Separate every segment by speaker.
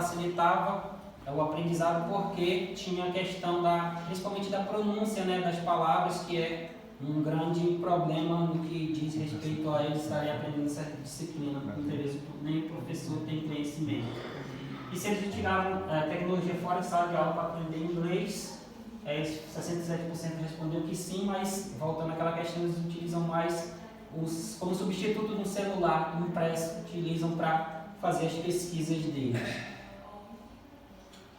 Speaker 1: facilitava o aprendizado porque tinha a questão principalmente da pronúncia, né, das palavras, que é um grande problema no que diz respeito a eles estarem aprendendo essa disciplina. Muitas vezes nem o professor tem conhecimento. E se eles utilizavam tecnologia fora de sala de aula para aprender inglês, 67% respondeu que sim, mas voltando àquela questão, eles utilizam mais como substituto de um celular impresso, utilizam para fazer as pesquisas deles.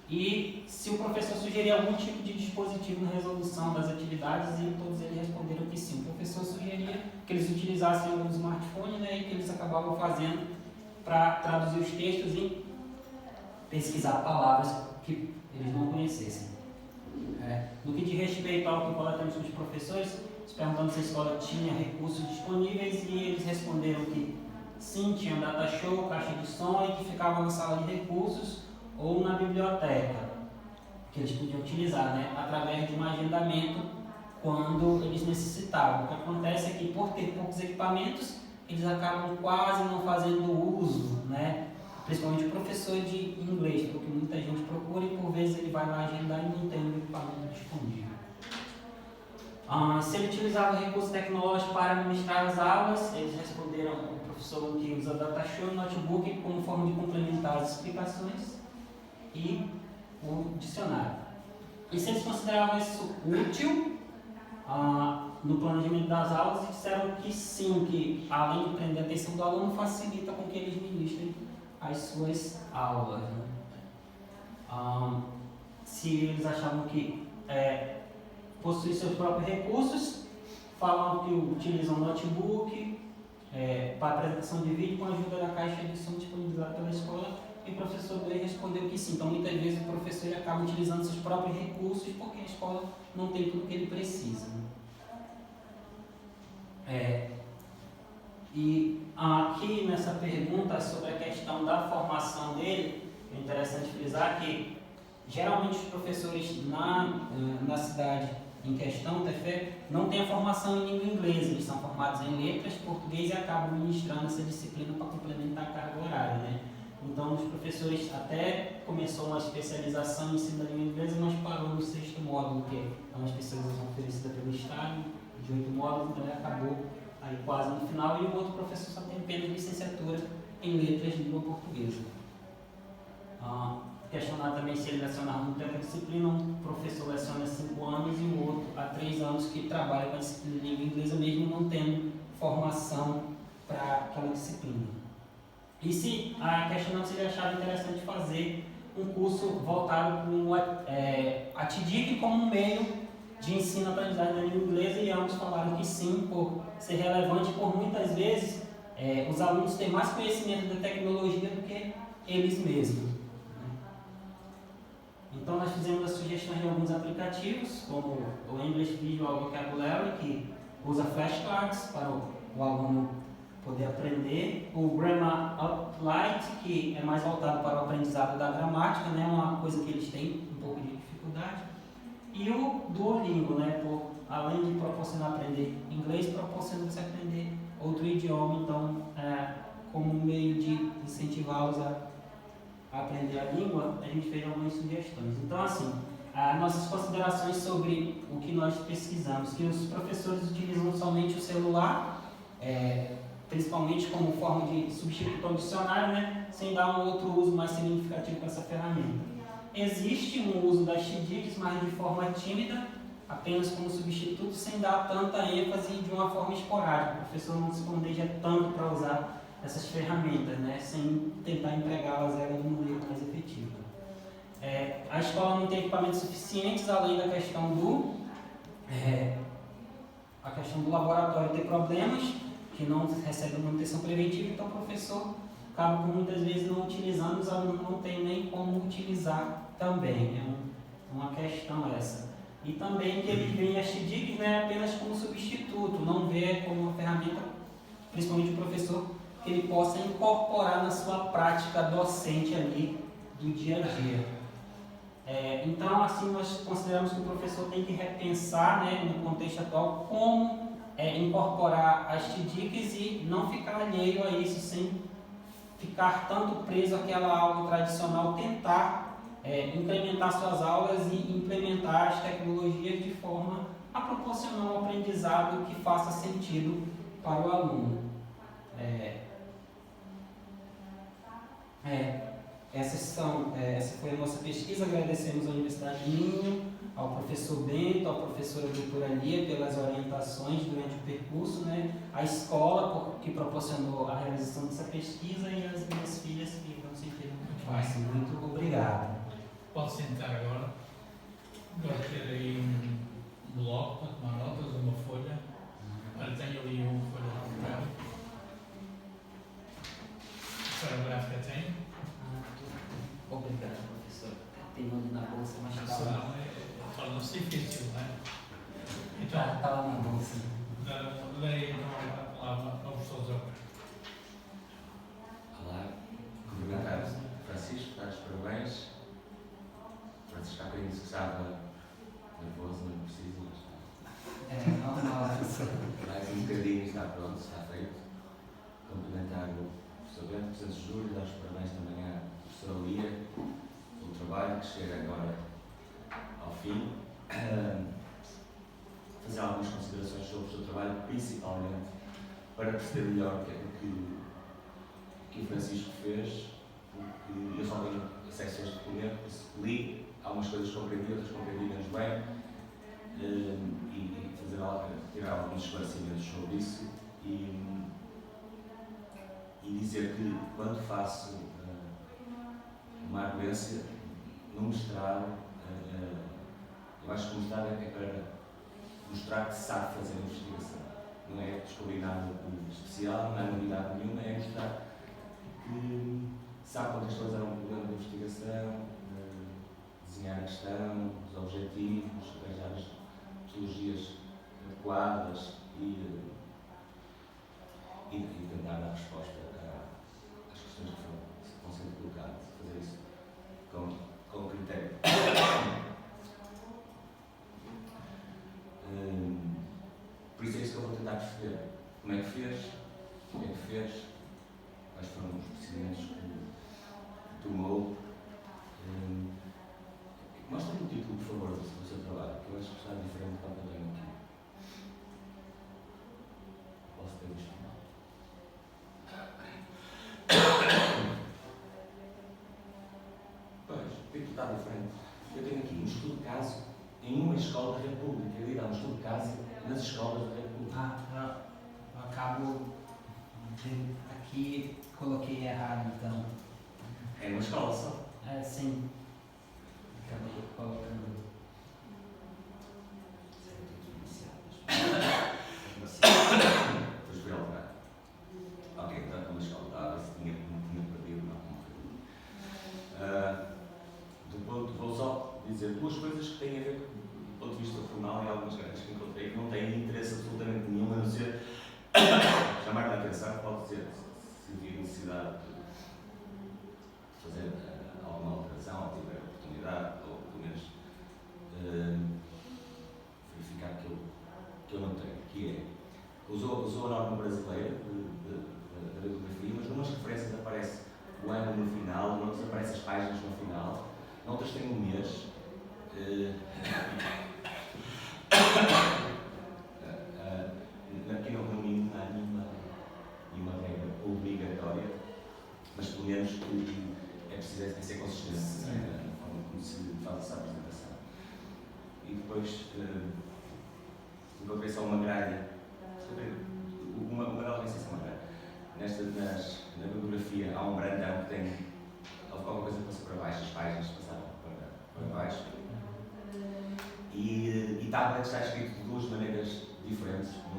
Speaker 1: E se o professor sugerir algum tipo de dispositivo na resolução das atividades, e todos eles responderam que sim. O professor sugeria que eles utilizassem algum smartphone, né, e que eles acabavam fazendo para traduzir os textos e pesquisar palavras que eles não conhecessem. No que diz respeito ao que coletamos com os professores, perguntando se a escola tinha recursos disponíveis, e eles responderam que sim, tinha data show, caixa de som, e que ficava na sala de recursos ou na biblioteca, que eles podiam utilizar, né, através de um agendamento quando eles necessitavam. O que acontece é que, por ter poucos equipamentos, eles acabam quase não fazendo uso, né, principalmente o professor de inglês, porque muita gente procura e por vezes ele vai lá agendar e não tem o equipamento disponível. Se ele utilizava recursos tecnológicos para ministrar as aulas, eles responderam o professor que usa datashow e notebook como forma de complementar as explicações e o dicionário. E se eles consideravam isso útil no planejamento das aulas, disseram que sim, que além de prender a atenção do aluno, facilita com que eles ministrem as suas aulas. Né? Se eles achavam que possuem seus próprios recursos, falam que utilizam notebook para apresentação de vídeo com a ajuda da caixa de som disponibilizada pela escola, e o professor Blair respondeu que sim. Então, muitas vezes o professor ele acaba utilizando seus próprios recursos porque a escola não tem tudo que ele precisa. E aqui nessa pergunta sobre a questão da formação dele, é interessante frisar que geralmente os professores na cidade em questão, Tefé, não têm a formação em língua inglesa, eles são formados em letras, português, e acabam ministrando essa disciplina para complementar a carga horária, né? Então, os professores até começou uma especialização em ensino da língua inglesa, mas parou no 6º módulo, que é uma especialização oferecida pelo Estado, de 8 módulos, então ele acabou aí quase no final, e o outro professor só tem apenas licenciatura em letras de língua portuguesa. Questionar também se ele lecionar muito tempo a disciplina, um professor leciona 5 anos e o outro há 3 anos que trabalha com a disciplina de língua inglesa, mesmo não tendo formação para aquela disciplina. E se questionando se ele achava interessante fazer um curso voltado para a TDIC como um meio de ensino-aprendizagem da língua inglesa, e ambos falaram que sim, por ser relevante, por muitas vezes os alunos têm mais conhecimento da tecnologia do que eles mesmos. Então, nós fizemos as sugestões de alguns aplicativos, como o English Visual Vocabulary, que usa flashcards para o aluno poder aprender, o Grammar Uplight, que é mais voltado para o aprendizado da gramática, né, uma coisa que eles têm um pouco de dificuldade, e o Duolingo, né, além de proporcionar aprender inglês, proporciona você aprender outro idioma, então, como meio de incentivá-los a aprender a língua, a gente fez algumas sugestões. Então, assim, nossas considerações sobre o que nós pesquisamos, que os professores utilizam somente o celular, principalmente como forma de substituto ao dicionário, né, sem dar um outro uso mais significativo para essa ferramenta. Existe um uso das TDICs, mas de forma tímida, apenas como substituto, sem dar tanta ênfase de uma forma esporádica. O professor não se planeja tanto para usar essas ferramentas, né, sem tentar empregá-las de uma maneira mais efetiva. A escola não tem equipamentos suficientes, além da questão do laboratório ter problemas, que não recebe manutenção preventiva, então o professor acaba por muitas vezes não utilizando, os alunos não têm nem como utilizar também. É uma questão essa. E também que eles veem as TDICs, né, apenas como substituto, não vê como uma ferramenta, principalmente o professor, que ele possa incorporar na sua prática docente ali do dia a dia. Então, assim, nós consideramos que o professor tem que repensar, né, no contexto atual, como incorporar as TDICs e não ficar alheio a isso sem ficar tanto preso àquela aula tradicional, tentar incrementar suas aulas e implementar as tecnologias de forma a proporcionar um aprendizado que faça sentido para o aluno. Essa foi a nossa pesquisa. Agradecemos à Universidade Minho, ao professor Bento, à professora doutora Lia pelas orientações durante o percurso, né? A escola que proporcionou a realização dessa pesquisa e as minhas filhas que vão sentir muito fácil. Muito obrigado.
Speaker 2: Pode sentar agora. Agora ter aí um bloco para tomar notas, uma folha. Olha, tenho ali uma folha de papel. A senhora gráfica tem?
Speaker 1: Obrigado, professor. Tenho ali na bolsa, mas está lá.
Speaker 2: Torna-se difícil, não é? Então,
Speaker 1: Está lá na bolsa.
Speaker 2: leia então a palavra ao professor Zé.
Speaker 3: Olá, cumprimentar Francisco, dar os parabéns. Francisco está bem estava nervoso, não preciso, mas
Speaker 1: Normal, professor.
Speaker 3: mais um bocadinho está pronto, está feito. Cumprimentar o professor Bento, professor Júlio, dar os parabéns também à professora Lia pelo trabalho que chega agora ao fim. Fazer algumas considerações sobre o seu trabalho, principalmente para perceber melhor o que o Francisco fez, porque eu só tenho acesso a este documento, li algumas coisas compreendi, outras compreendi menos bem, e tirar alguns esclarecimentos sobre isso e dizer que quando faço uma arguência no mestrado, eu acho que o mestrado é para mostrar que se sabe fazer investigação. Não é descobrir nada de especial, não é novidade nenhuma, é mostrar que sabe contextualizar um problema de investigação, desenhar a questão, os objetivos, arranjar as metodologias adequadas e tentar dar resposta às questões que vão sendo colocadas. Fazer isso com critério. Por isso é isso que eu vou tentar perceber. Como é que fez? O que é que fez? Quais foram os procedimentos que tomou? Mostra-me o título, por favor, do seu trabalho, que eu acho que está diferente do que eu tenho aqui. Posso ter visto mal? Pois, o título está diferente. Eu tenho aqui um estudo de caso em uma escola da República. Eu ia dar um estudo de caso nas escolas da República.
Speaker 1: Eu acabo aqui, coloquei errado, então.
Speaker 3: É uma escola só.
Speaker 1: Sim. Acabei colocando.
Speaker 3: Depois fui alterar. Ok, então é uma escola. A ver se tinha perdido, não. Vou só dizer duas coisas que têm a ver do ponto de vista formal e algumas coisas que encontrei que não têm interesse absolutamente nenhum, a não ser chamar a atenção, pode ser se vir necessidade de fazer alguma alteração, ou tiver oportunidade, ou pelo menos verificar que eu não tenho, que é, usou a norma brasileira da bibliografia, mas numas referências aparece o ano no final, noutras aparecem as páginas no final, noutras tem um mês. Aqui no mínimo não há nenhuma regra obrigatória, mas pelo menos é preciso ser consistente na forma como se faz essa apresentação. E depois encontrei só uma gralha, uma delas nem sei se é uma gralha. Na bibliografia há um brandão que tem alguma coisa que passa para baixo, as páginas passaram para baixo. E tablet está escrito de duas maneiras diferentes no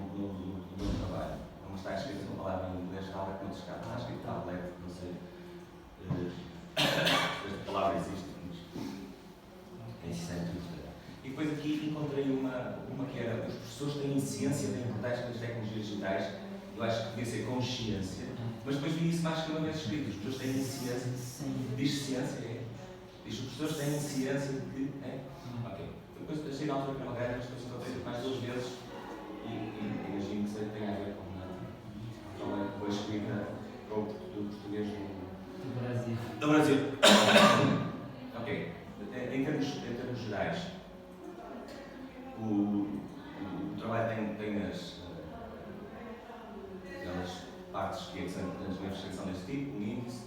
Speaker 3: meu trabalho. Uma está escrita com a palavra em inglês, tablet, no outro está escrito tablet, não sei se esta palavra existe, mas é interessante. E depois aqui encontrei uma que era: os professores têm ciência da importância das tecnologias digitais. Eu acho que devia ser consciência, mas depois vi isso mais que uma vez escrito: os professores têm ciência. Diz ciência, diz os professores têm ciência de que. Ok. Depois achei na altura que era uma grande, mas depois encontrei mais duas vezes e imagino que tenha a ver com a escrita do português
Speaker 1: Do Brasil.
Speaker 3: do Brasil. Ok. Em termos gerais, o trabalho tem aquelas partes que são importantes na investigação deste tipo, um índice,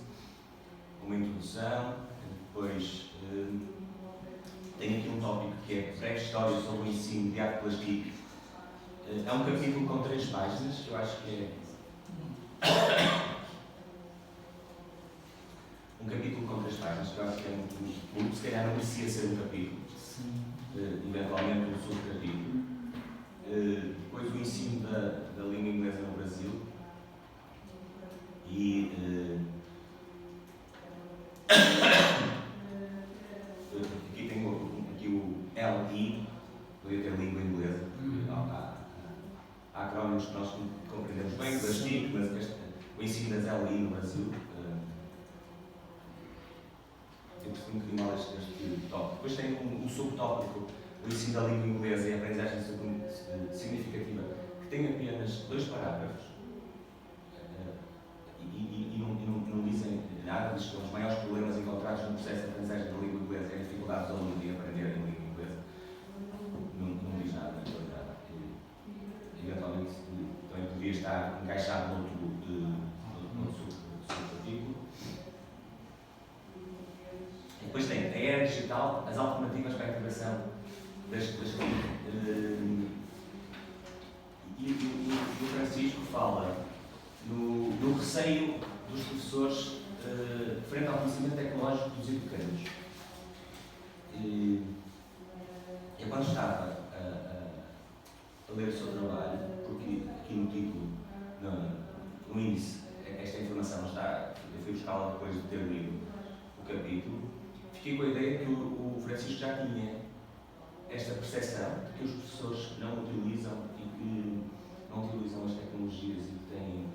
Speaker 3: uma introdução, depois tem aqui um tópico que é pré-história sobre o ensino mediado pelas TIC. É um capítulo com 3 páginas, que eu acho que é um capítulo com 3 páginas, que eu acho que é muito, se calhar não merecia ser um capítulo, eventualmente um subcapítulo. Depois o ensino da língua inglesa no Brasil e aqui tem o LI, podia ter língua inglesa. Há acrónimos que nós compreendemos bem, das TIC, mas o ensino das LI no Brasil. Eu percebi um bocadinho mal este tópico. Depois tem um subtópico do ensino da língua inglesa e a aprendizagem significativa, que tem apenas 2 parágrafos e não dizem nada, diz que os maiores problemas encontrados no processo de aprendizagem da língua inglesa é a dificuldade dos alunos de aprender a língua inglesa. Não diz nada, na realidade. Eventualmente também poderia estar encaixado noutro subartigo. Depois tem a era digital, as alternativas para a integração das e o Francisco fala no receio dos professores frente ao conhecimento tecnológico dos educandos. Eu quando estava a ler o seu trabalho, porque aqui no título, no índice, esta informação não está, eu fui buscá-la depois de ter lido o capítulo, fiquei com a ideia que o Francisco já tinha esta percepção de que os professores não utilizam e que não utilizam as tecnologias e que têm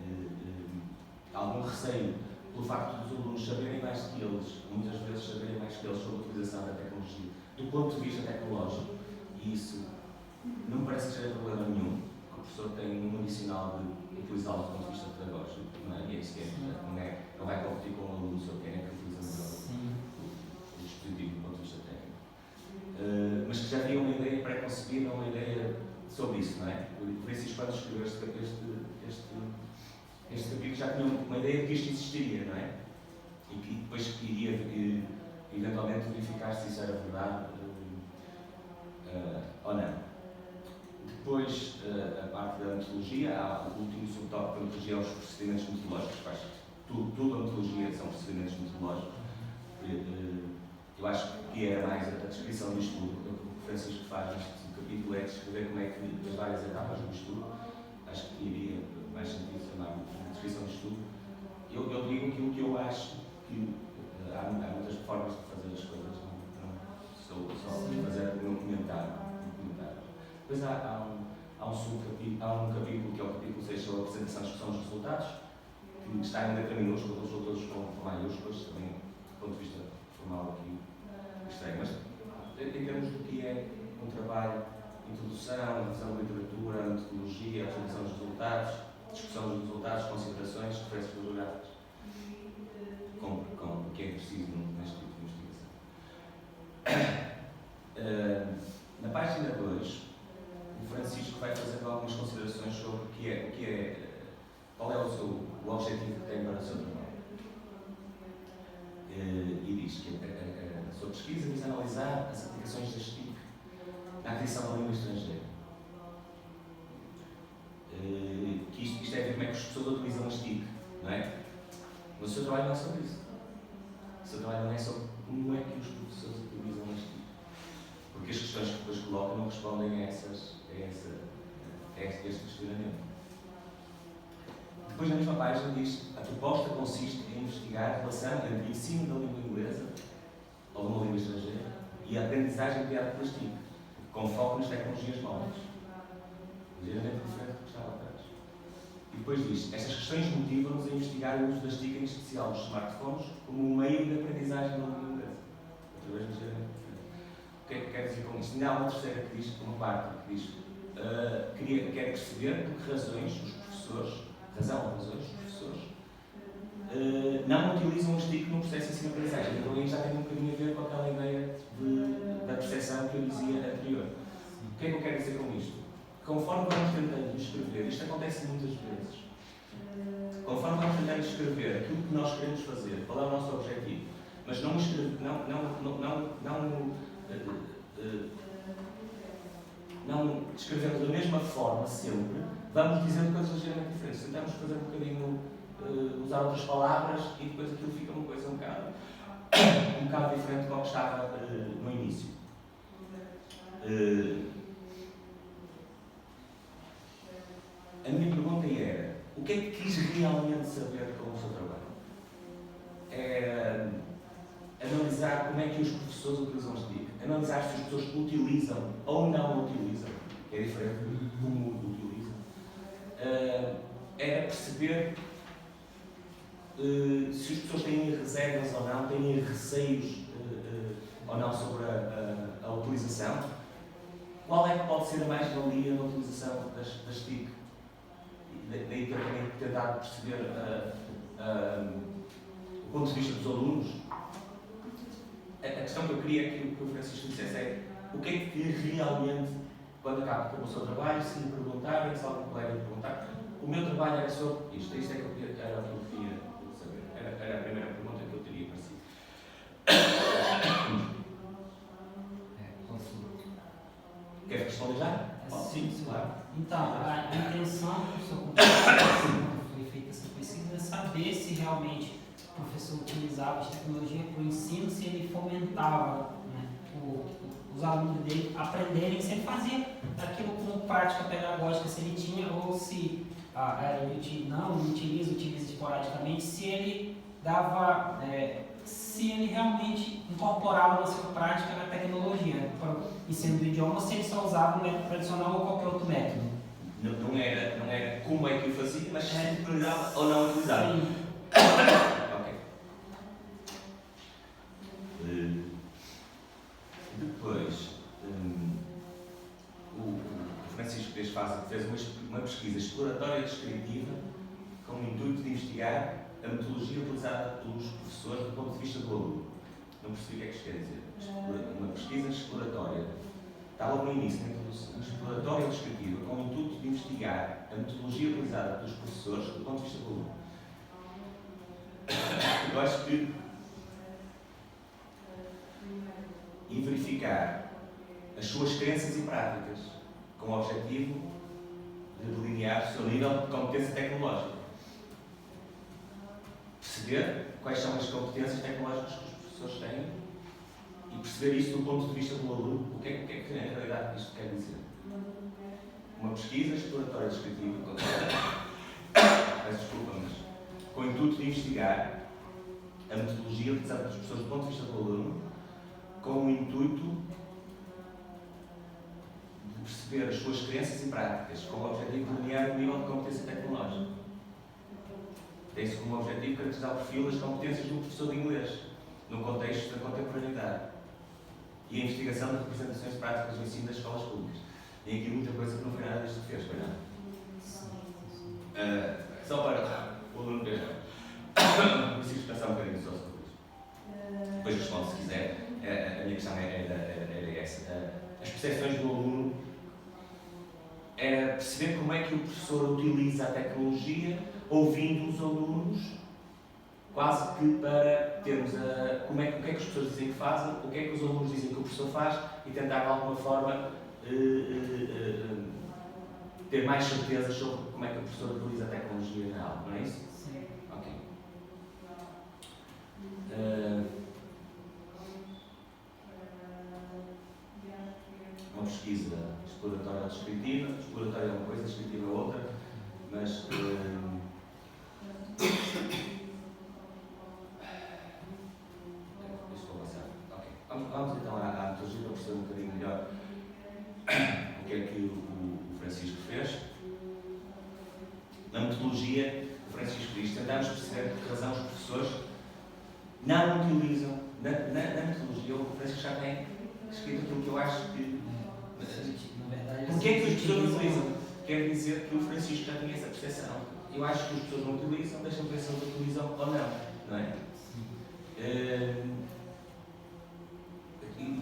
Speaker 3: algum receio pelo facto dos alunos saberem mais que eles, muitas vezes saberem mais que eles sobre a utilização da tecnologia, do ponto de vista tecnológico. E isso não me parece que seja problema nenhum, porque o professor tem um adicional de utilizá-lo do ponto de vista pedagógico, não é? E é isso que não vai competir com o aluno sobre quem é que utiliza melhor o dispositivo do ponto de vista técnico. Mas que já havia uma ideia pré-concebida, uma ideia sobre isso, não é? O Francisco, quando escreveu este capítulo, já tinha uma ideia de que isto existiria, não é? E que depois iria eventualmente verificar se isso era verdade ou não. Depois, a parte da metodologia, há o último subtópico da metodologia, os procedimentos metodológicos. Tudo a metodologia são procedimentos metodológicos. Eu acho que era mais a descrição do estudo. O que o Francisco faz neste capítulo é descrever como é que as várias etapas do estudo, acho que iria mais sentido chamar de descrição do estudo. Eu digo aquilo que eu acho que há muitas formas de fazer as coisas, não só fazer um comentário. Depois há um capítulo que é o capítulo 6 sobre a apresentação e discussão dos resultados, que está em letra minúscula, os outros com maiúsculas, também do ponto de vista formal aqui estranho, mas em termos do que é um trabalho, introdução, revisão da literatura, metodologia, apresentação dos resultados, discussão dos resultados, considerações, referências bibliográficas, com o que é preciso neste tipo de investigação. Na página 2, o Francisco vai fazendo algumas considerações sobre qual é o objetivo que tem para o seu trabalho. E diz que a sua pesquisa visa analisar as aplicações das TIC na aquisição da língua estrangeira. Que isto é ver como é que as pessoas utilizam as TIC, não é? Mas o seu trabalho não é sobre isso. O seu trabalho não é sobre como é que os professores utilizam as TIC. Porque as questões que depois colocam não respondem a este questionamento. Depois, na mesma página, diz: a proposta consiste em investigar a relação entre o ensino da língua inglesa ou de uma língua estrangeira e a aprendizagem criada pelas TIC, com foco nas tecnologias móveis. Ligeiramente diferente do que estava atrás. E depois diz: estas questões motivam-nos a investigar o uso das TIC, em especial dos smartphones, como um meio de aprendizagem da língua inglesa. Outra vez, ligeiramente diferente. O que é que quer dizer com isto? Ainda há uma terceira que diz, uma parte que diz: quer perceber por que razões os professores não utilizam o STIC no processo de ensino-aprendizagem. Então aí já tem um bocadinho a ver com aquela ideia da percepção que eu dizia anterior. O que é que eu quero dizer com isto? Conforme vamos tentando escrever, isto acontece muitas vezes, conforme vamos tentando escrever aquilo que nós queremos fazer, qual é o nosso objetivo, mas não escrevemos da mesma forma sempre, vamos dizendo coisas ligeiramente diferentes. Tentamos fazer um bocadinho, usar outras palavras e depois aquilo fica uma coisa um bocado diferente do que estava no início. A minha pergunta era, o que é que quis realmente saber com o seu trabalho? É analisar como é que os professores utilizam o STIC, analisar se as pessoas utilizam ou não utilizam, que é diferente do mundo utilizam. Era perceber se as pessoas têm reservas ou não, têm receios ou não sobre a utilização. Qual é que pode ser a mais-valia na utilização das TIC? Daí também tentar perceber o ponto de vista dos alunos. A questão que eu queria que o Francisco dissesse é o que é que realmente, quando acaba com o seu trabalho, se me perguntarem, se algum colega me perguntar, o meu trabalho era sobre isto é que era o que eu queria saber. Era a primeira pergunta que eu teria para si. Quer responder já?
Speaker 1: Sim,
Speaker 3: claro.
Speaker 1: Então, a intenção do seu quando foi feita essa pesquisa é saber se realmente o professor utilizava a tecnologia para o ensino, se ele fomentava, né, os alunos dele aprenderem, se ele fazia aquilo como prática pedagógica, se ele tinha, ou se ele não utiliza esporadicamente, se ele dava, se ele realmente incorporava na sua prática a tecnologia para o ensino do idioma, ou se ele só usava o método tradicional ou qualquer outro método.
Speaker 3: Não era como é que eu fazia, mas se utilizava ou não utilizava.
Speaker 1: Sim.
Speaker 3: Ok. Depois, o Francisco fez uma pesquisa exploratória descritiva com o intuito de investigar a metodologia utilizada pelos professores do ponto de vista do aluno. Não percebi o que é que isto quer dizer. Uma pesquisa exploratória. Está logo no início, na introdução. Exploratória descritiva com o intuito de investigar a metodologia utilizada pelos professores do ponto de vista do aluno. Eu acho que e verificar as suas crenças e práticas com o objetivo de delinear o seu nível de competência tecnológica. Perceber quais são as competências tecnológicas que os professores têm e perceber isso do ponto de vista do aluno. O que é que na realidade isto quer dizer? Uma pesquisa exploratória descritiva com o intuito de investigar a metodologia utilizada pelos professores do ponto de vista do aluno, com o intuito de perceber as suas crenças e práticas, com o objetivo de delinear o nível de competência tecnológica. Tem-se como objetivo caracterizar o perfil das competências do professor de inglês, no contexto da contemporaneidade, e a investigação de representações práticas do ensino das escolas públicas. Tem aqui muita coisa que não foi nada disto que fez, foi nada? Só para o aluno ver. Preciso pensar um bocadinho só sobre isso. Depois respondo se quiser. A minha questão era essa. As percepções do aluno era perceber como é que o professor utiliza a tecnologia, ouvindo os alunos, quase que para termos o que é que os professores dizem que fazem, o que é que os alunos dizem que o professor faz e tentar de alguma forma ter mais certeza sobre como é que o professor utiliza a tecnologia na aula, não é isso?
Speaker 1: Sim.
Speaker 3: Ok. Uma pesquisa exploratória ou descritiva. Exploratória é uma coisa, descritiva é outra, mas vamos então à metodologia para perceber um bocadinho melhor o que é que o Francisco fez. Na metodologia, o Francisco diz: tentamos perceber por que razão os professores não utilizam. Na metodologia, o Francisco já tem escrito aquilo que eu acho que.
Speaker 1: Na verdade,
Speaker 3: Porquê é que os professores utilizam? Quer dizer que o Francisco já tinha essa percepção. eu acho que as pessoas não utilizam, deixam de ver se eles utilizam ou não é?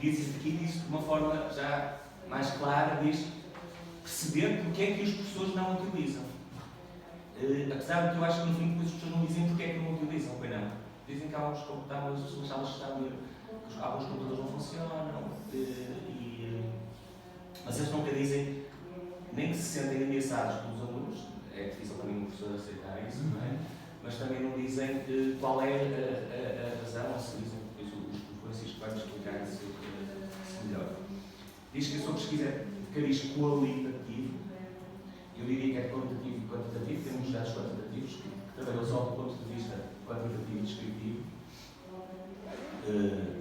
Speaker 3: Diz aqui disso de uma forma já mais clara, diz perceber porque é que os professores não utilizam. Apesar de que eu acho que no fim depois as pessoas não dizem porque é que não utilizam, pois não. Dizem que há alguns computadores, as salas estão que alguns computadores não funcionam, mas eles nunca dizem, nem que se sentem ameaçados pelos alunos, é difícil para mim o professor aceitar isso, não é? Mas também não dizem qual é a razão, ou se dizem, depois o Francisco vai-me explicar isso melhor. Diz que a sua pesquisa é de cariz qualitativo, eu diria que é qualitativo e quantitativo, temos dados quantitativos que trabalham só do ponto de vista quantitativo e descritivo,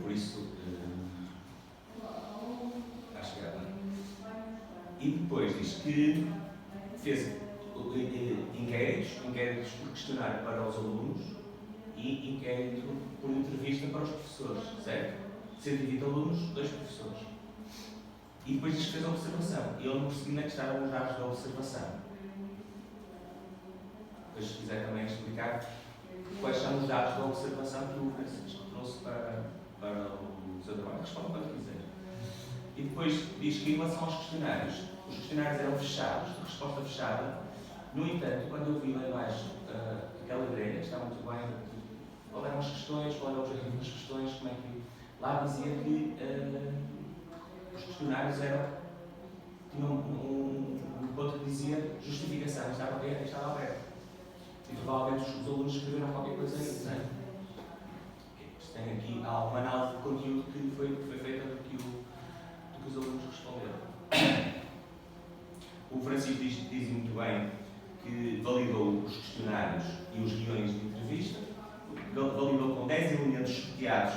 Speaker 3: por isso acho que é bem. E depois diz que fez inquéritos por questionário para os alunos e inquérito por entrevista para os professores, certo? 120 alunos, 2 professores. E depois diz que fez a observação. E ele não percebeu onde é que estavam os dados da observação. Depois, se quiser também explicar quais são os dados da observação que o Francisco trouxe para o seu trabalho, responde quando quiser. E depois diz que em relação aos questionários, os questionários eram fechados, de resposta fechada. No entanto, quando eu vi lá embaixo aquela grelha, que está muito bem, qual eram as questões, qual era o objetivo das questões, como é que lá dizia que os questionários tinham um ponto que dizia justificação, estava aberto. E provavelmente os alunos escreveram qualquer coisa aí, não é? Tem aqui uma análise de conteúdo que foi feita do que os alunos responderam. O Francisco diz muito bem que validou os questionários e os guiões de entrevista, validou com 10 elementos sorteados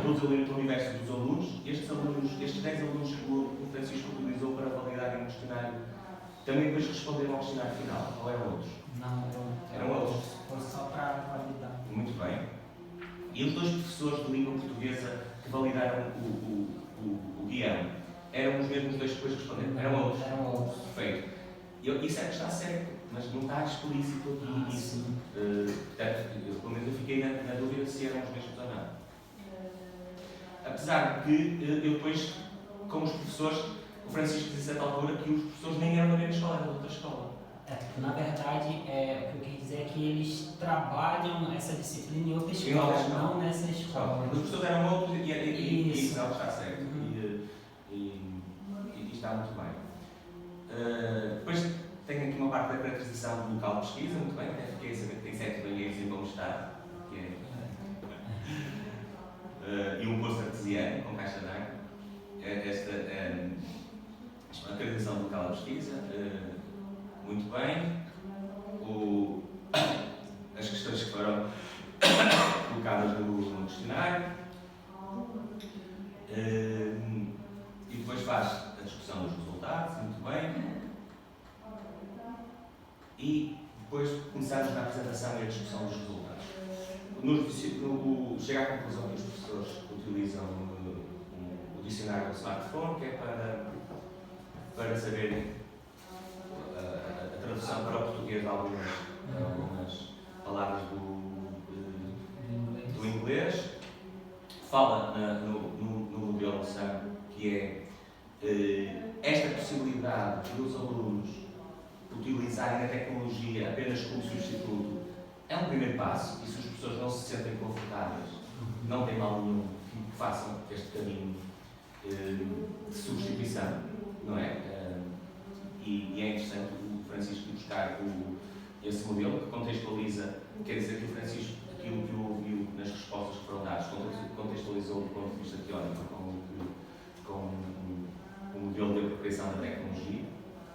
Speaker 3: do universo dos alunos. Estes 10 alunos que o Francisco utilizou para validarem o questionário também depois responderam ao questionário final, ou eram outros?
Speaker 1: Não,
Speaker 3: eram outros.
Speaker 1: Foi só para validar.
Speaker 3: Muito bem. E os 2 professores de língua portuguesa que validaram o guião eram os mesmos 2 que depois responderam? Eram outros?
Speaker 1: Eram outros.
Speaker 3: Perfeito. Isso é que está certo, mas não está explícito aqui isso. Portanto, pelo menos eu fiquei na dúvida se eram os mesmos ou não. Apesar de que eu depois, com os professores, o Francisco disse a certa altura que os professores nem eram da mesma escola, eram de outra escola.
Speaker 1: Na verdade, o que eu queria dizer é que eles trabalham essa disciplina em outra escola, não nessa escola.
Speaker 3: Os professores eram outros e
Speaker 1: isso
Speaker 3: não está certo. E está muito bem. Depois tem aqui uma parte da caracterização do local de pesquisa, muito bem, fiquei a saber que tem 7 banheiros em bom estado, que é, e um poço artesiano com caixa de água. Esta é a caracterização do local de pesquisa, muito bem. As questões que foram colocadas no questionário. E depois faz a discussão dos resultados, muito bem. E depois começamos na apresentação e a discussão dos resultados. Chega à conclusão que os professores utilizam o dicionário do smartphone, que é para saberem a tradução para o português de algumas palavras do inglês. Fala no modelo SAM, que é esta possibilidade dos alunos utilizarem a tecnologia apenas como substituto é um primeiro passo, e se os professores não se sentem confortáveis, não tem mal nenhum que façam este caminho de substituição, não é? E é interessante o Francisco buscar esse modelo que contextualiza, quer dizer que o Francisco, aquilo que ouviu nas respostas que foram dadas, contextualizou do ponto de vista teórico com o modelo de apropriação da tecnologia,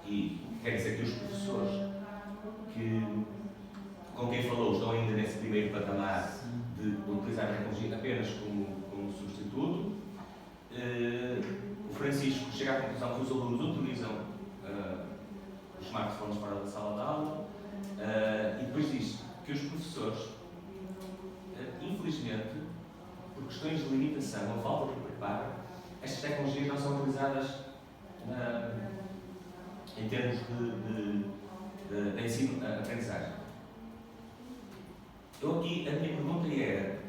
Speaker 3: e quer dizer que os professores com quem falou estão ainda nesse primeiro patamar de utilizar a tecnologia apenas como substituto. O Francisco chega à conclusão que os alunos utilizam os smartphones fora da sala de aula, e depois diz que os professores, infelizmente, por questões de limitação ou falta de preparo, estas tecnologias não são utilizadas em termos de de ensino-aprendizagem. Eu aqui, a minha pergunta era,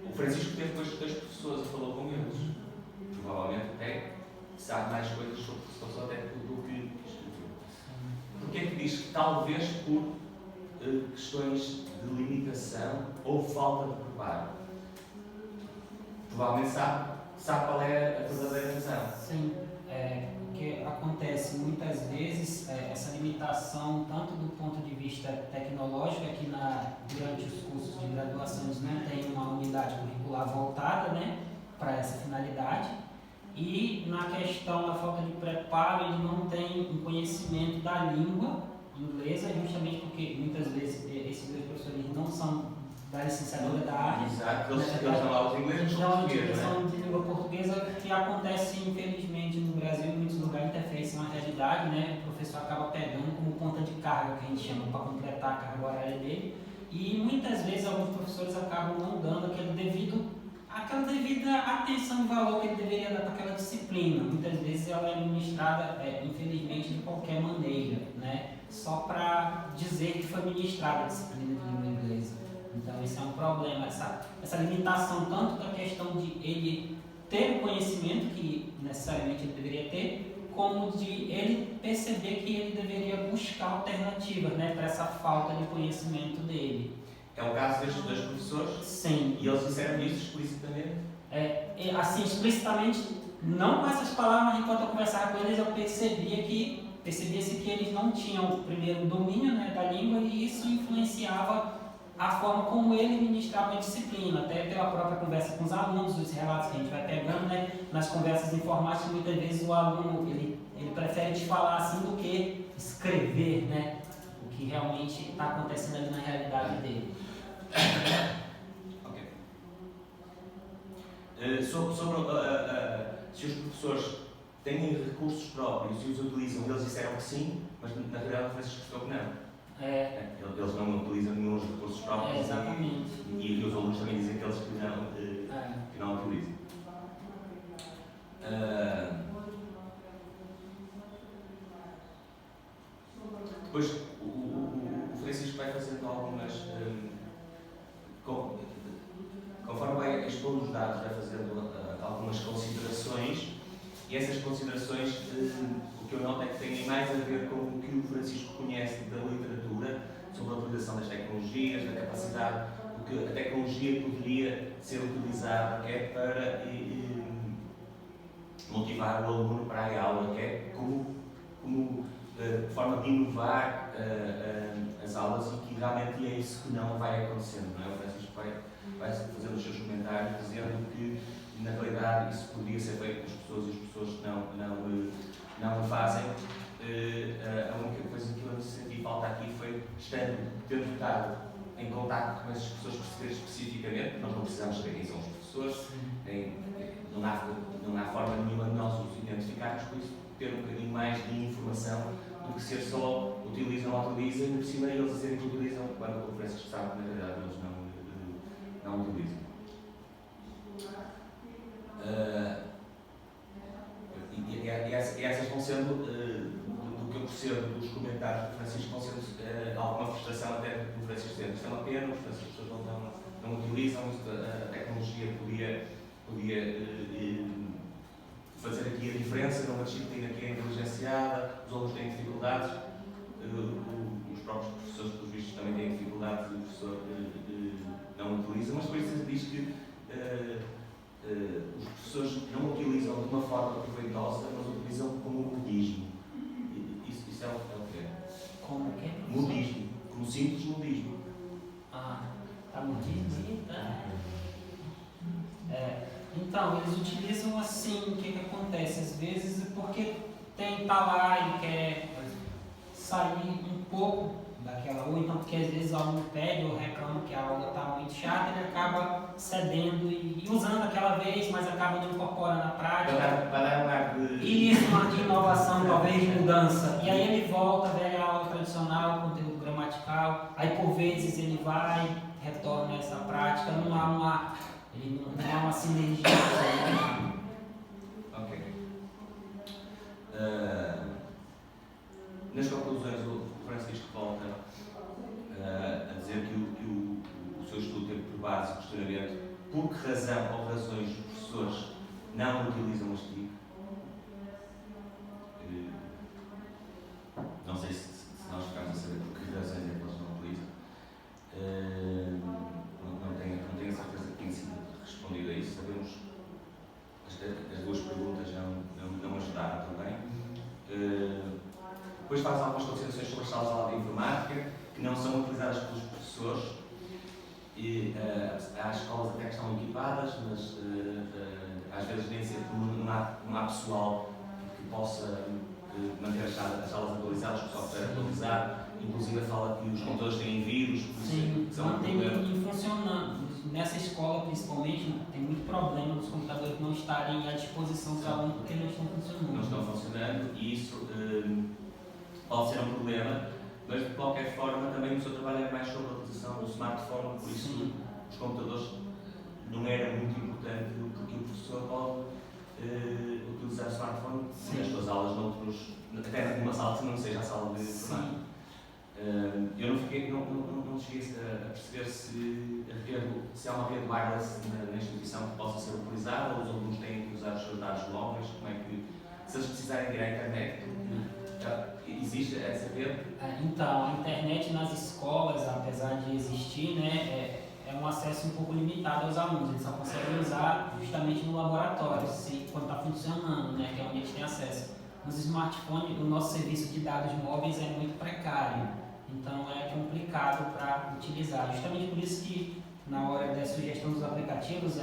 Speaker 3: o Francisco teve depois 2 professores e falou com eles, provavelmente até sabe mais coisas sobre o professor até do que escreveu. Porquê é que diz que talvez por questões de limitação ou falta de preparo? Provavelmente sabe qual é a verdadeira razão.
Speaker 1: Sim, o que acontece muitas vezes, essa limitação, tanto do ponto de vista tecnológico, é que durante os cursos de graduação eles não têm uma unidade curricular voltada, né, para essa finalidade, e na questão da falta de preparo, ele não tem um conhecimento da língua inglesa, justamente porque muitas vezes esses 2 professores não são da licenciatura da área.
Speaker 3: Exato, eles dão aula de inglês,
Speaker 1: então, a
Speaker 3: português,
Speaker 1: utilização
Speaker 3: né?
Speaker 1: de língua portuguesa que acontece, infelizmente, no Brasil, em muitos lugares, interfere uma realidade, né? O professor acaba pegando como ponta de carga, que a gente chama, para completar a carga horária dele. E muitas vezes alguns professores acabam não dando aquela devida atenção e valor que ele deveria dar para aquela disciplina. Muitas vezes ela é ministrada, infelizmente, de qualquer maneira, né? Só para dizer que foi ministrada a disciplina de língua inglesa. Então, esse é um problema, essa limitação tanto da questão de ele ter o conhecimento que necessariamente ele deveria ter, como de ele perceber que ele deveria buscar alternativas, né, para essa falta de conhecimento dele.
Speaker 3: É o caso destes 2 professores?
Speaker 1: Sim.
Speaker 3: E eles disseram isso explicitamente?
Speaker 1: Assim, explicitamente, não com essas palavras, mas enquanto eu conversava com eles, eu percebia-se que eles não tinham, primeiro, o domínio, né, da língua, e isso influenciava a forma como ele ministrava a disciplina, até pela própria conversa com os alunos, os relatos que a gente vai pegando, né, nas conversas informáticas, muitas vezes o aluno ele prefere te falar assim do que escrever, né, o que realmente está acontecendo ali na realidade dele.
Speaker 3: Ok. Sobre se os professores têm recursos próprios e os utilizam, eles disseram que sim, mas na realidade o Francisco percebeu que não. Eles não utilizam nenhum dos recursos próprios.
Speaker 1: Exatamente.
Speaker 3: E os alunos também dizem que eles que não utilizam. Depois o Francisco vai fazendo algumas, conforme vai expondo os dados, vai fazendo algumas considerações, e essas considerações, o que eu noto é que têm mais a ver com o que o Francisco conhece da literatura, sobre a utilização das tecnologias, da capacidade, o que a tecnologia poderia ser utilizada, quer para motivar o aluno para a aula, quer como forma de inovar as aulas, e que realmente é isso que não vai acontecendo, não é? O Francisco vai fazendo os seus comentários dizendo que na realidade isso poderia ser feito com as pessoas não o fazem. A única coisa que eu senti falta aqui foi tendo estado em contato com essas pessoas, perceber especificamente, nós não precisamos saber quem são os professores, não há forma nenhuma de nós os identificarmos, por isso ter um bocadinho mais de informação do que ser só utilizam ou utilizam, e por cima eles dizerem que utilizam, quando a conferência está, na realidade eles não utilizam. E essas vão sendo, do que eu percebo dos comentários do Francisco, vão sendo alguma frustração até do Francisco dizer isto é uma pena, as pessoas não utilizam, a tecnologia podia fazer aqui a diferença numa disciplina que é negligenciada, os alunos têm dificuldades, os próprios professores, pelos vistos, também têm dificuldades e o professor não utiliza, mas depois diz que os professores não utilizam de uma forma proveitosa, mas utilizam como modismo. Isso é o que é?
Speaker 1: Como o quê?
Speaker 3: Modismo, como simples modismo.
Speaker 1: Tá modismo? Então, eles utilizam assim, o que acontece? Às vezes porque tá lá e quer sair um pouco daquela, ou então porque às vezes o aluno pede ou reclama que a aula está muito chata, ele acaba cedendo e usando aquela vez, mas acaba não incorporando na prática.
Speaker 3: Para dar um ar de...
Speaker 1: Isso, uma de inovação, talvez de mudança. E aí ele volta, velha aula tradicional, conteúdo gramatical, aí por vezes ele vai, retorna essa prática, não há uma sinergia.
Speaker 3: Ok. Nas conclusões, razões os professores não utilizam as TIC. Não sei se nós ficamos a saber por que razões é que eles não utilizam. Não tenho a certeza que tenha sido respondido a isso. Sabemos, as duas perguntas não ajudaram também. Depois faz algumas considerações sobre as salas de aula de informática, que não são utilizadas pelos professores. E há escolas até que estão equipadas, mas às vezes nem sempre não há pessoal que possa manter as salas atualizadas, o software atualizado. Inclusive fala que os computadores têm vírus, por
Speaker 1: Sim,
Speaker 3: isso
Speaker 1: não tem muito funcionando. Nessa escola, principalmente, tem muito problema dos computadores não estarem à disposição dos alunos porque não estão funcionando.
Speaker 3: Não estão funcionando e isso pode ser um problema, mas de qualquer forma também o seu trabalho é mais sobre a utilização do smartphone, por isso
Speaker 1: Sim.
Speaker 3: os computadores não era muito importante porque o professor pode utilizar o smartphone nas suas aulas, até numa sala que não seja a sala de informática. Eu não cheguei a perceber se há uma rede wireless na instituição que possa ser utilizada ou os alunos têm que usar os seus dados móveis, como é que, se eles precisarem de ir à internet, existe essa rede?
Speaker 1: Então, a internet nas escolas, apesar de existir, né, é um acesso um pouco limitado aos alunos, eles só conseguem usar justamente no laboratório, quando está funcionando, né, que é onde eles têm acesso. Nos smartphones, o nosso serviço de dados móveis é muito precário, então é complicado para utilizar. Justamente por isso que, na hora da sugestão dos aplicativos,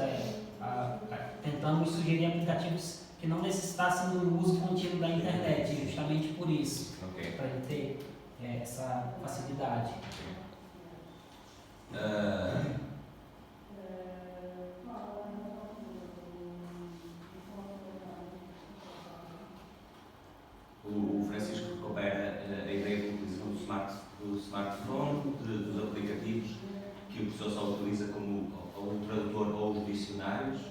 Speaker 1: tentamos sugerir aplicativos que não necessitassem do uso contínuo da internet, justamente por isso, para ele ter essa facilidade.
Speaker 3: O Francisco recupera a ideia da utilização do smartphone, dos aplicativos que o professor só utiliza como ou o tradutor ou os dicionários.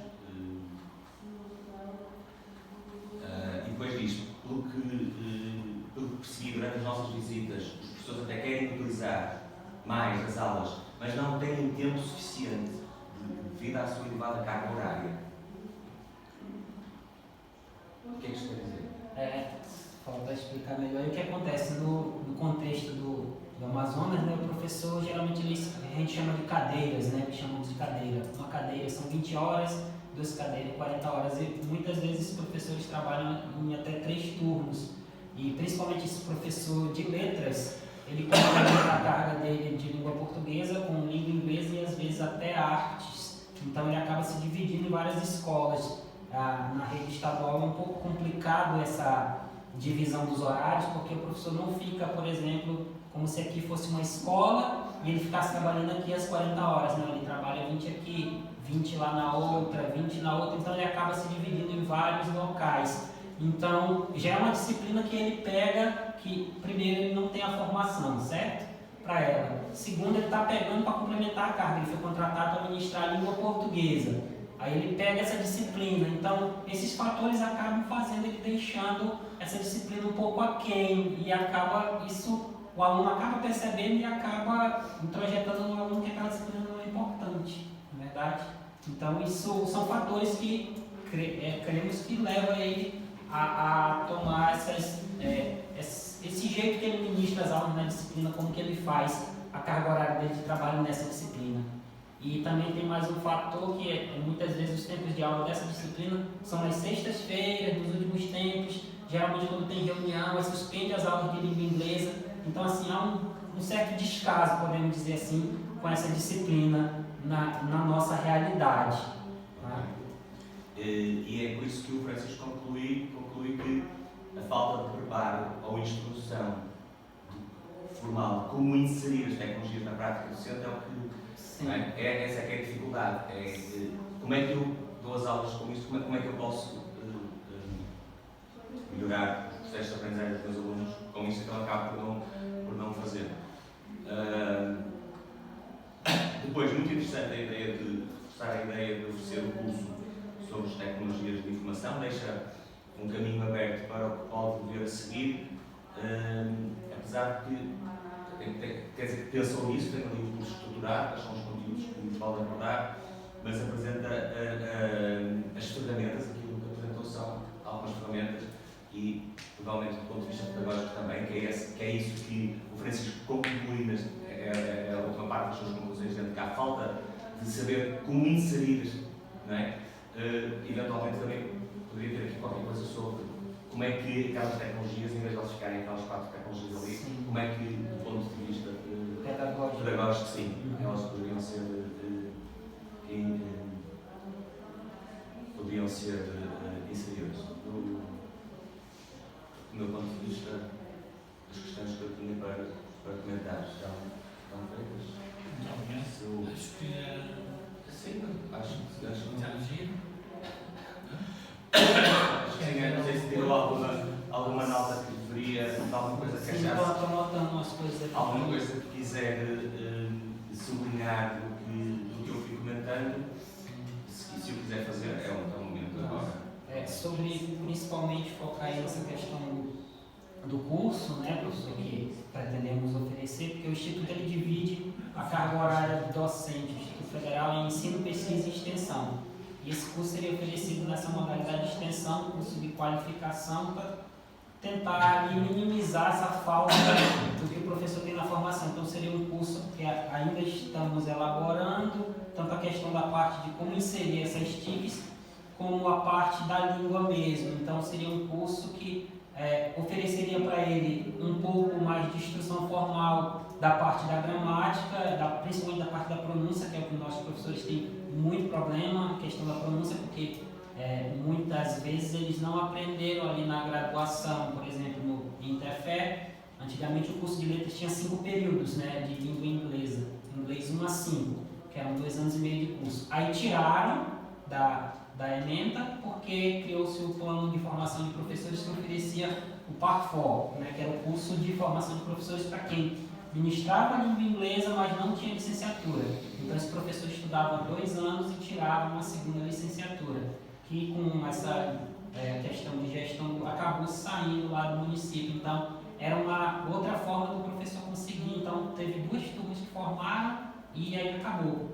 Speaker 3: E depois diz, pelo que percebi durante as nossas visitas, os professores até querem utilizar mais as aulas, mas não têm tempo suficiente devido à sua elevada carga horária. O que é que isto quer dizer?
Speaker 1: Falta explicar melhor. E o que acontece no contexto do Amazonas, né, o professor geralmente a gente chama de cadeiras, né, que chamamos de cadeira. Uma cadeira são 20 horas, 2 cadeiras, 40 horas. E muitas vezes os professores trabalham em até 3 turnos. E principalmente esse professor de letras, ele complementa a carga dele de língua portuguesa com língua inglesa e às vezes até artes. Então ele acaba se dividindo em várias escolas. Na rede estadual é um pouco complicado essa divisão dos horários, porque o professor não fica, por exemplo, como se aqui fosse uma escola e ele ficasse trabalhando aqui às 40 horas. Não, ele trabalha 20 aqui, 20 lá na outra, 20 na outra, então ele acaba se dividindo em vários locais. Então, já é uma disciplina que ele pega, que primeiro ele não tem a formação, certo? Para ela. Segundo, ele está pegando para complementar a carga, ele foi contratado para ministrar a língua portuguesa. Aí ele pega essa disciplina, então esses fatores acabam fazendo ele deixando essa disciplina um pouco aquém e o aluno acaba percebendo e acaba introjetando no aluno que aquela disciplina não é importante, não é verdade? Então isso são fatores que cremos que levam ele a tomar esse jeito que ele ministra as aulas na disciplina, como que ele faz a carga horária dele de trabalho nessa disciplina. E também tem mais um fator que muitas vezes os tempos de aula dessa disciplina são nas sextas-feiras, nos últimos tempos, geralmente quando tem reunião, aí suspende as aulas de língua inglesa. Então assim, há um certo descaso, podemos dizer assim, com essa disciplina na nossa realidade. Tá?
Speaker 3: E é por isso que o Francisco conclui que a falta de preparo ou instrução formal de como inserir as tecnologias na prática docente é o que essa é que é a dificuldade. Como é que eu dou as aulas com isto? Como é que eu posso melhorar os processos de aprendizagem dos meus alunos com isto? Então acabo por não fazer. Depois, muito interessante a ideia de oferecer o curso sobre as tecnologias de informação, deixa um caminho aberto para o que pode vir a seguir, apesar de quer dizer que pensou nisso, tem ali o curso estruturado, quais são os conteúdos que nos podem abordar, mas apresenta as ferramentas, aquilo que apresentou são algumas ferramentas e, provavelmente, do ponto de vista pedagógico também, que é isso que o Francisco conclui, é a última parte das suas conclusões, dizendo que há falta de saber como inserir, não é? Eventualmente também poderia ter aqui qualquer coisa sobre como é que aquelas tecnologias, em vez de elas ficarem aquelas 4 tecnologias ali,
Speaker 1: Sim.
Speaker 3: como é que, do ponto de vista
Speaker 1: pedagógico,
Speaker 3: sim, elas poderiam ser inseridas. Do meu ponto de vista, as questões que eu tinha para comentar estão feitas.
Speaker 2: Acho que
Speaker 3: Sim, acho que
Speaker 2: está giro.
Speaker 3: não sei se tirou alguma nota que deveria, alguma coisa que
Speaker 1: sim,
Speaker 3: achasse,
Speaker 1: estou anotando umas coisas aqui.
Speaker 3: alguma coisa que quiser sublinhar do que eu fui comentando, se o quiser fazer, é um momento agora.
Speaker 1: Sobre, principalmente, focar aí nessa questão do curso, né, professor, que pretendemos oferecer, porque o Instituto ele divide a carga horária docente, o Instituto Federal, em ensino, pesquisa e extensão. E esse curso seria oferecido nessa modalidade de extensão, curso de qualificação, para tentar ali, minimizar essa falta do que o professor tem na formação. Então, seria um curso que ainda estamos elaborando, tanto a questão da parte de como inserir essas TICs, como a parte da língua mesmo. Então, seria um curso que ofereceria para ele um pouco mais de instrução formal da parte da gramática, principalmente da parte da pronúncia, que é o que nossos professores têm muito problema, a questão da pronúncia, porque muitas vezes eles não aprenderam ali na graduação, por exemplo, no Interfé. Antigamente o curso de letras tinha 5 períodos, né, de língua inglesa, inglês 1 a 5, que eram 2 anos e meio de curso. Aí tiraram da ementa, porque criou-se o plano de formação de professores que oferecia o PARFOR, né, que era o curso de formação de professores para quem ministrava a língua inglesa, mas não tinha licenciatura. Então esse professor estudava 2 anos e tirava uma segunda licenciatura, que com essa questão de gestão acabou saindo lá do município. Então era uma outra forma do professor conseguir. Então teve 2 turmas que formaram e aí acabou.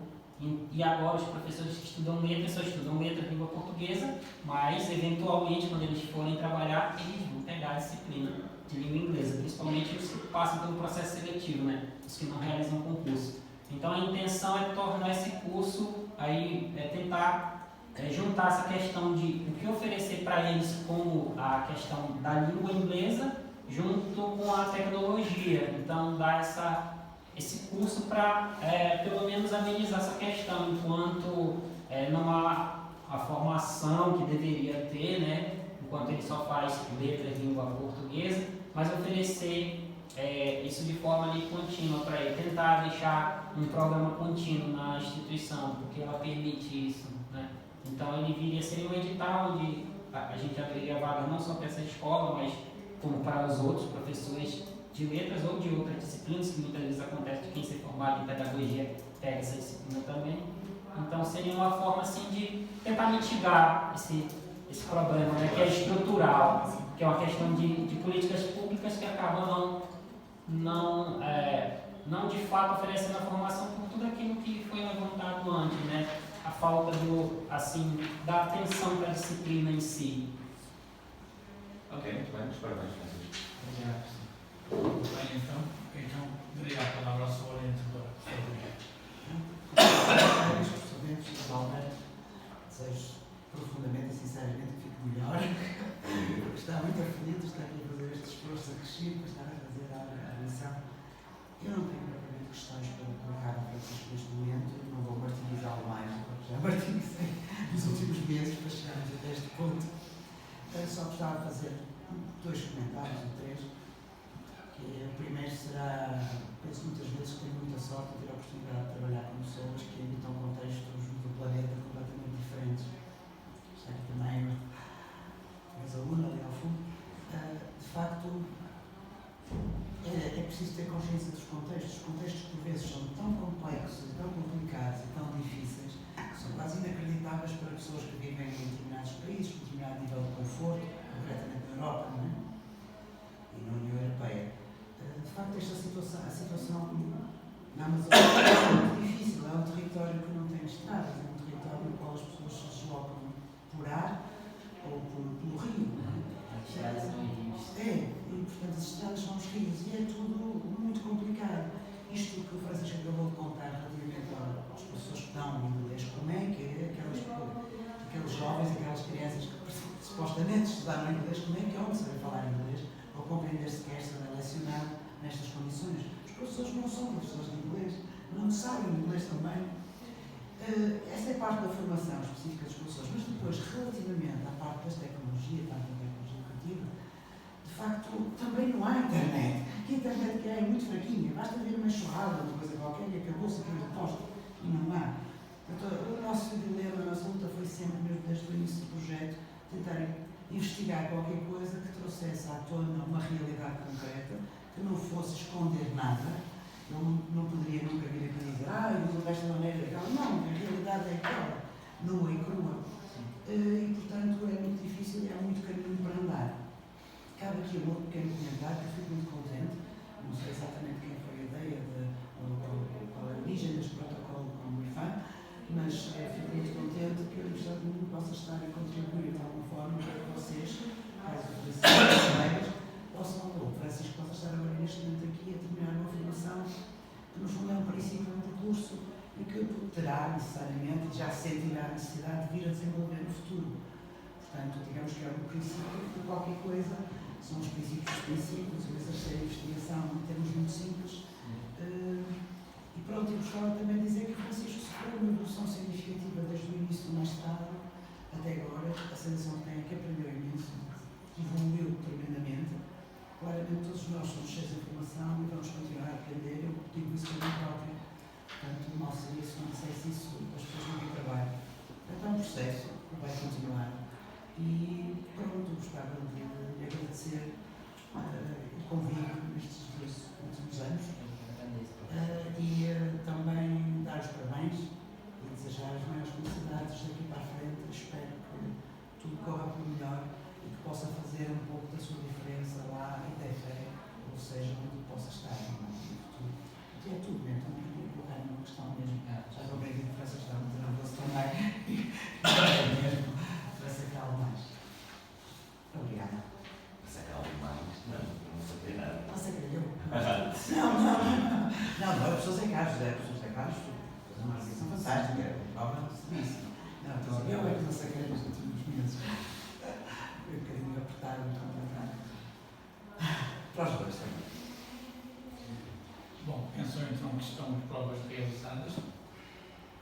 Speaker 1: E agora os professores que estudam letras só estudam letras de língua portuguesa, mas eventualmente quando eles forem trabalhar, eles vão pegar a disciplina de língua inglesa, principalmente os que passam pelo processo seletivo, né? Os que não realizam concurso. Então a intenção é tornar esse curso, aí, tentar juntar essa questão de o que oferecer para eles como a questão da língua inglesa junto com a tecnologia. Então dar esse curso para pelo menos amenizar essa questão, enquanto não há a formação que deveria ter, né? Enquanto ele só faz letras de língua portuguesa, mas oferecer isso de forma ali contínua para ele, tentar deixar um programa contínuo na instituição, porque ela permite isso, né? Então ele viria a ser um edital onde a gente abriria vaga não só para essa escola, mas como para os outros professores de letras ou de outras disciplinas, que muitas vezes acontece de quem ser formado em pedagogia pega essa disciplina também. Então seria uma forma assim de tentar mitigar esse problema, né, que é estrutural, que é uma questão de políticas públicas que acabam não de fato oferecendo a formação por tudo aquilo que foi levantado antes, né? A falta da atenção para a disciplina em si.
Speaker 3: Ok, muito bem, espero bem, Francisco.
Speaker 2: Bem, então daria a palavra ao seu orientador.
Speaker 4: Desejo profundamente e sinceramente que fique melhor, porque está muito aflito, está aqui a fazer este esforço acrescido, está a fazer a missão. Eu não tenho propriamente questões para colocar a Francisco neste momento, não vou martirizá-lo mais, porque já martirizei nos últimos meses para chegarmos até este ponto. Só gostava de fazer 2 comentários ou 3. O primeiro será, penso muitas vezes que tenho muita sorte de ter a oportunidade de trabalhar com pessoas que habitam contextos do planeta completamente diferentes. Está aqui também a aluna ali ao fundo. De facto, é preciso ter consciência dos contextos. Os contextos por vezes são tão complexos, tão complicados e tão difíceis que são quase inacreditáveis para pessoas que vivem em determinados países, com determinado nível de conforto, concretamente na Europa, não é? E na União Europeia. De facto, a situação na Amazônia é muito difícil. É um território que não tem estradas, é um território território no qual as pessoas se deslocam por ar ou pelo rio. Não é?
Speaker 5: As estradas são rios.
Speaker 4: E portanto as estradas são os rios e é tudo muito complicado. Isto que o Francisco acabou de contar relativamente aos professores que dão inglês, como é que é aqueles jovens, aquelas crianças que supostamente estudaram inglês, como é que vão saber falar inglês ou compreender sequer saber lecionar nestas condições? Os professores não são professores de inglês, não sabem inglês também. Essa é parte da formação específica dos professores, mas depois, relativamente à parte das tecnologias, tanto da tecnologia educativa, de facto, também não há internet. A internet que é muito fraquinha, basta ver uma enxurrada, uma coisa qualquer e acabou-se aquilo de posto. E não há. Então, o nosso dilema, a nossa luta foi sempre, mesmo desde o início do projeto, tentar investigar qualquer coisa que trouxesse à tona uma realidade concreta, que não fosse esconder nada. Eu não poderia nunca vir aqui dizer, eu desta maneira, aquela. Não, a realidade é aquela, nua e crua. E, portanto, é muito difícil e há muito caminho para andar. Cabe aqui um outro pequeno comentário, que eu fico muito contente, não sei exatamente quem foi a ideia, qual é a origem deste protocolo como IFAM, mas fico muito contente que eu possa estar a contribuir de alguma forma para que vocês, caso os colegas, possam, ou o Francisco possa estar agora neste momento aqui a terminar uma formação que no fundo é um princípio de curso e que terá necessariamente, já sentirá a necessidade de vir a desenvolver no futuro. Portanto, digamos que é um princípio de qualquer coisa, são os princípios dos princípios, o exercer a investigação em termos muito simples. E pronto, eu gostava também de dizer que o Francisco sofreu uma evolução significativa desde o início do mestrado até agora. A sensação que tem é que aprendeu imenso, evoluiu tremendamente. Claramente todos nós somos cheios de informação e vamos continuar a aprender. Eu digo isso para mim próprio. Portanto, mal seria se não dissesse isso das pessoas no meu trabalho. Então é um processo que vai continuar. E pronto, gostava de lhe agradecer o convite nestes 2 últimos anos e também dar os parabéns e desejar as maiores felicidades daqui para a frente. Espero que tudo corra pelo melhor e que possa fazer um pouco da sua diferença lá em Tefé, ou seja, onde possa estar no futuro. E é tudo, né? Então, eu queria colocar uma questão mesmo. Já não vejo a diferença, está muito nervoso também. Mesmo. Mais. Obrigada.
Speaker 3: Sacalme mais? Não sabia nada.
Speaker 4: Não sei que eu. Não, é pessoas em casa, é pessoas em casa, fazer uma organização fantástica, é prova de serviço. Não, então eu é que não sei que nos últimos meses. Foi um bocadinho apertado e complicado. Para os dois também.
Speaker 2: Bom, pensou então que estão as provas realizadas.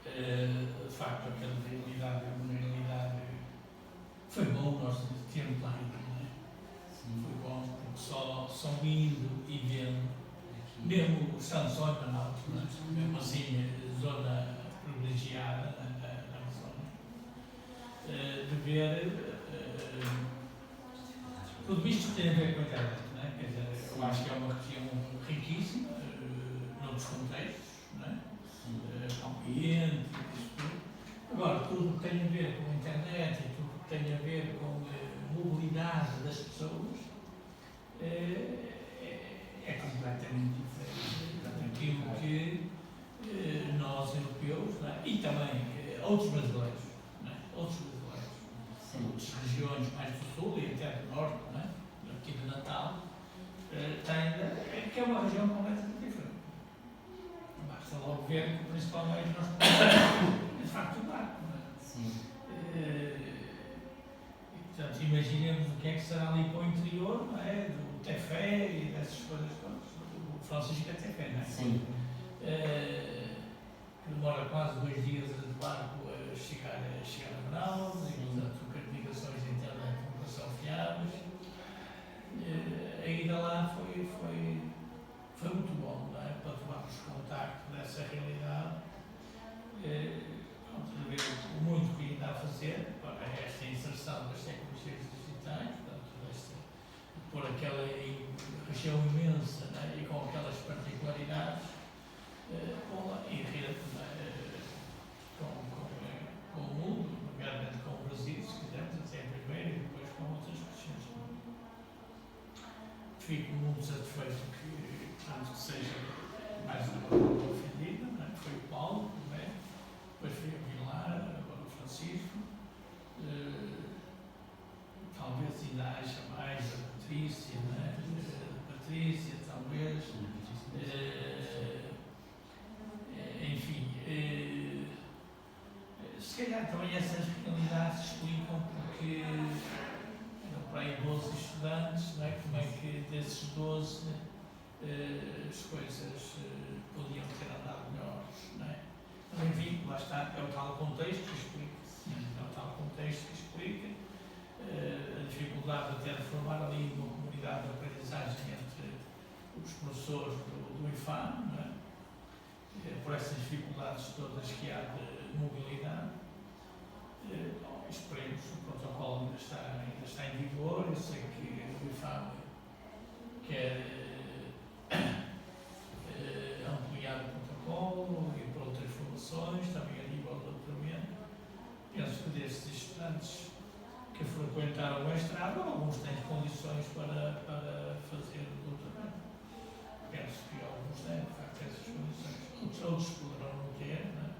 Speaker 2: De facto, aquela realidade é uma realidade. Foi bom nós termos lá ido, não é? Sim. Foi bom, porque só indo e vendo, mesmo estando só em Manaus, mesmo assim, zona privilegiada na zona, de ver. Tudo isto tem a ver com a internet, não é? Quer dizer, eu acho que é uma região riquíssima, noutros contextos, não é? Ambiente, isso tudo. Agora, tudo que tem a ver com a internet e tudo que tem a ver com a mobilidade das pessoas é completamente diferente daquilo que nós, europeus, não é? E também outros brasileiros, não é? Outras regiões mais do sul e até do norte, não é? Aqui de Natal, que é uma região completamente diferente. Basta logo ver que, principalmente, nós podemos, de facto, o barco, não é?
Speaker 5: Sim.
Speaker 2: Portanto, imaginemos o que é que será ali para o interior, não é? Do Tefé e dessas coisas todas. O Francisco é Tefé, não é?
Speaker 5: Sim.
Speaker 2: Que demora quase 2 dias de barco a chegar a Manaus, e, portanto, comunicações de internet não são fiáveis. A ida lá foi muito bom, não é? Para tomarmos contacto dessa realidade. Ver muito que ainda a fazer para esta inserção das tecnologias digitais, portanto, por aquela região imensa, né, e com aquelas particularidades, e com o mundo, nomeadamente com o Brasil, se quisermos, até primeiro e depois com outras regiões. Fico muito satisfeito que, tanto que seja mais uma ofendida, né, foi o Paulo, né, depois foi a Vilar, agora Francisco, talvez ainda haja mais a Patrícia, né? Patrícia, talvez. Enfim, se calhar também essas realidades explicam porque eram para aí 12 estudantes, não é? Como é que desses 12 as coisas podiam ter andado melhor, não é? Mas, enfim, lá está, é o tal contexto que explica. É o tal contexto que explica a dificuldade de ter formar ali uma comunidade de aprendizagem entre os professores do IFAM, não é? Por essas dificuldades todas que há de mobilidade. Esperemos, o protocolo ainda está em vigor. Eu sei que o IFAM quer ampliar o protocolo e para outras formações, também a nível de doutoramento. Penso que destes estudantes que frequentaram o mestrado, alguns têm condições para fazer o doutoramento. Penso que alguns têm, de facto, essas condições. Outros poderão não ter, não é?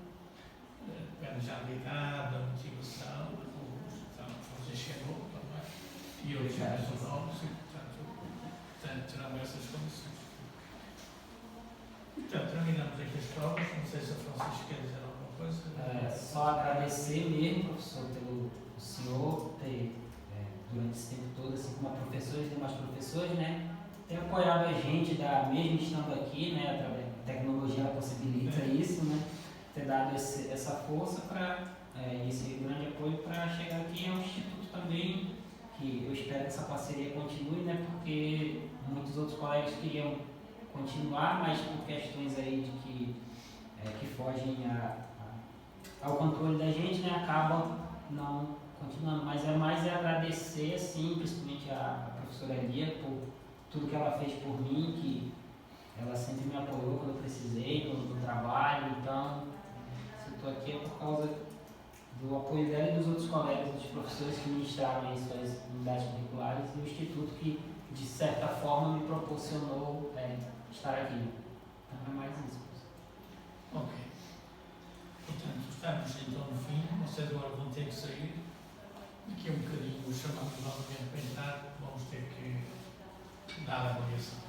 Speaker 2: Depende já da idade, da motivação, Francisco é novo também, e outros são novos, e portanto terão essas condições. Então, terminamos aqui as provas. Não sei se a Francisco quer dizer alguma coisa.
Speaker 1: Só agradecer mesmo, professor, pelo senhor ter, durante esse tempo todo, assim como a professora e demais professores, né, ter apoiado a gente, mesmo estando aqui, né, através da tecnologia, ela possibilita isso, né, ter dado essa força para, esse grande apoio para chegar aqui ao Instituto também, que eu espero que essa parceria continue, né, porque muitos outros colegas queriam continuar, mas por questões aí de que fogem ao controle da gente, né, acabam não continuando. Mas é mais agradecer, assim, principalmente a professora Elia, por tudo que ela fez por mim, que ela sempre me apoiou quando eu precisei, no trabalho. Então, se eu estou aqui é por causa do apoio dela e dos outros colegas, dos professores que ministraram aí suas unidades curriculares e o Instituto que, de certa forma, me proporcionou estar aqui. Então, é mais isso.
Speaker 2: Ok. Portanto, estamos então no fim. Vocês agora vão ter que sair. Daqui a um bocadinho, chamamos novamente para entrar. Vamos ter que dar a avaliação.